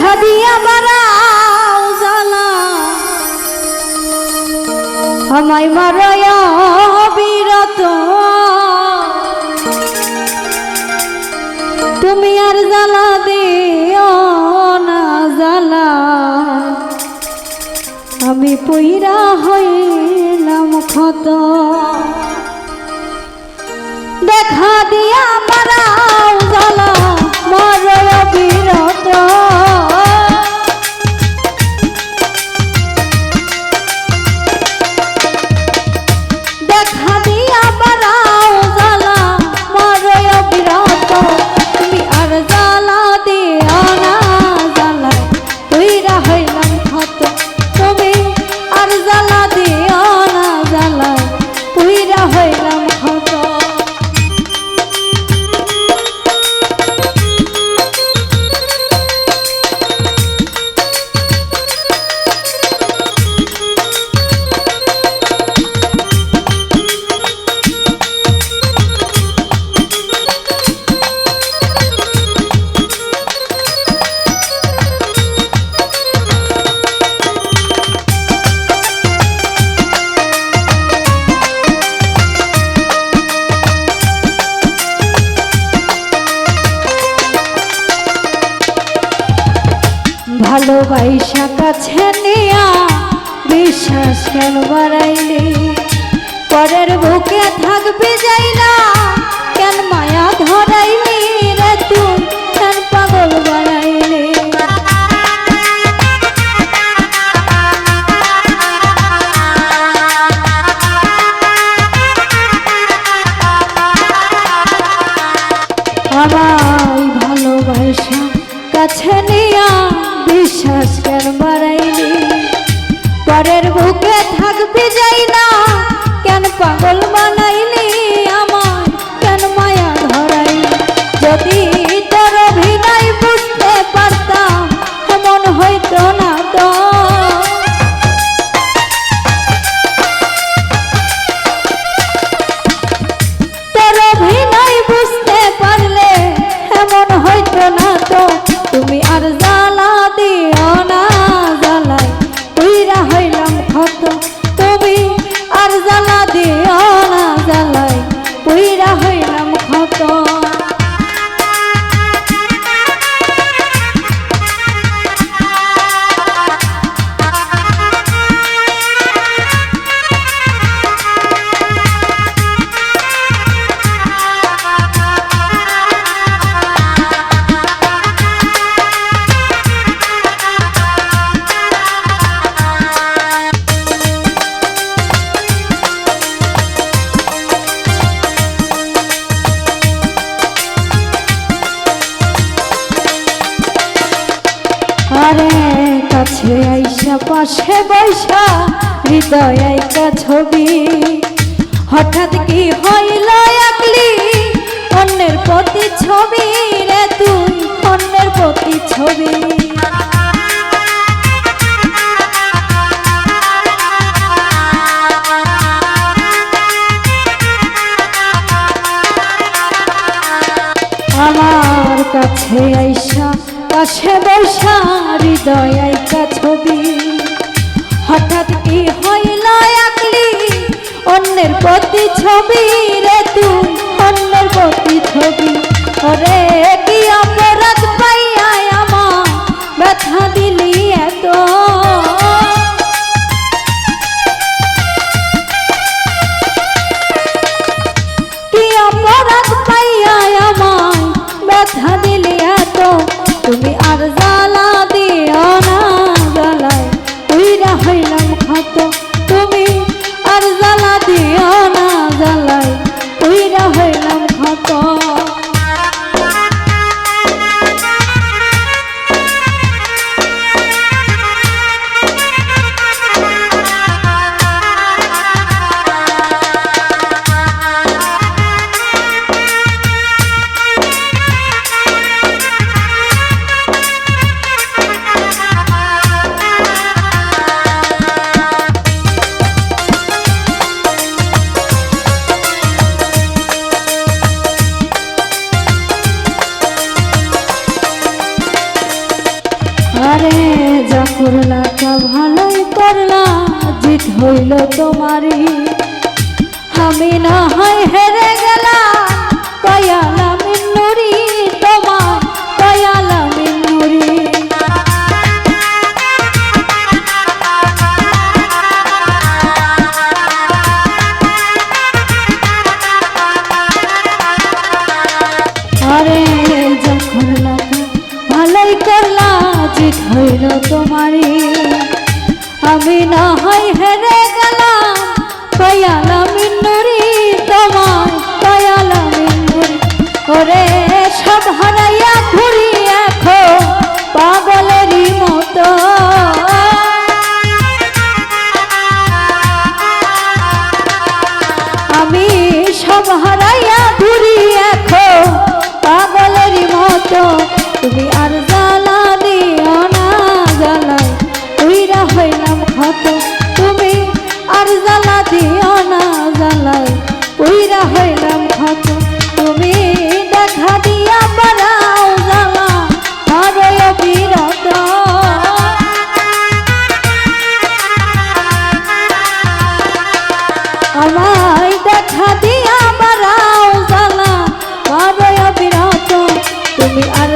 দেখা দিয়া বাড়াও জ্বালা আমায় মারায় বিরত তুমি আর জ্বালা দিও না জ্বালা আমি পইরা হইলাম ক্ষত দেখা দিয়া বাড়াও জ্বালা মারায় বিরত দেখা দিয়া বাড়াও জ্বালা মারায় বিরত তুমি আর জ্বালা দিও না জ্বালা পইরা হইলাম ক্ষত তুমি আর জ্বালা দিও না জ্বালা পইরা হইলাম ক্ষত ভালোবাসা কাছে নিয়া বিশ্বাস কেন বাড়াইলি পরের বুকে থাকবি যাইলা কেন মায়া ধরাইলি রে তুই কেন পাগল বাড়াইলি আমায় ভালোবাসা কাছে নিয়া বিশ্বাস কেন বাড়াইলি পরের বুকে থাকবি যাই না কেন পাগল বানাইলি আমার কেন মায়া ধরাইলি যদি তোর অভিনয় বুঝতে পারতাম এমন হইতো না তো তোর অভিনয় বুঝতে পারলে এমন হইতো না তো তুমি আর জ্বালা দিও না জ্বালাই পইরা হইলাম ক্ষত তুমি আর জ্বালা দিও না জ্বালাই পইরা হইলাম ক্ষত আরে কাছে আইসা পাশে বৈশা হৃদয় আইকা ছবি হঠাৎ কি হইল একলি অন্যের প্রতি ছবি রে তুই অন্যের প্রতি ছবি আমার কাছে আইসা পাশে বসা হৃদয় আইকা ছবি হঠাৎ কি হইল একলি অন্যের প্রতি ছবি রে তুই অন্যের প্রতি ছবি রে কি অপরাধ পাইয়া আমার ব্যথা দিলি এত কি অপরাধ পাইয়া আমার ব্যথা দিলি এত তুমি আর জ্বালা দিও না জ্বালাই পইরা হইলাম ক্ষত তুমি আর জ্বালা দিও না জ্বালাই পইরা হইলাম ক্ষত আরে যা করলা তা ভালোই করলা, জিত হইল তোমারই। আমি না হয় হেরে গেলাম, কয়ালা মিন্নুরি তোমার, কয়ালা মিন্নুরি। আরে যা করলা ভালোই করলা, জিত হইল তোমারই। আমি না হয় হেরে গেলাম, কয়ালা মিন্নুরি তোমার, কয়ালা মিন্নুরি। ওরে সব হারাইয়া ঘুরি এখন পাগলেরই মতো, আমি সব হারাইয়া ঘুরি এখন পাগলেরই মতো। তুমি আর জ্বালা দিও না, জ্বালায় উইরা হইলাম ক্ষত। তুমি আর জ্বালা দিও না, জ্বালায় উইরা হইলাম ক্ষত। তুমি দেখা দিয়া বাড়াও জ্বালা আরয় বিরত, আমায় দেখা দিয়া বাড়াও জ্বালা আরয় বিরত। তুমি আর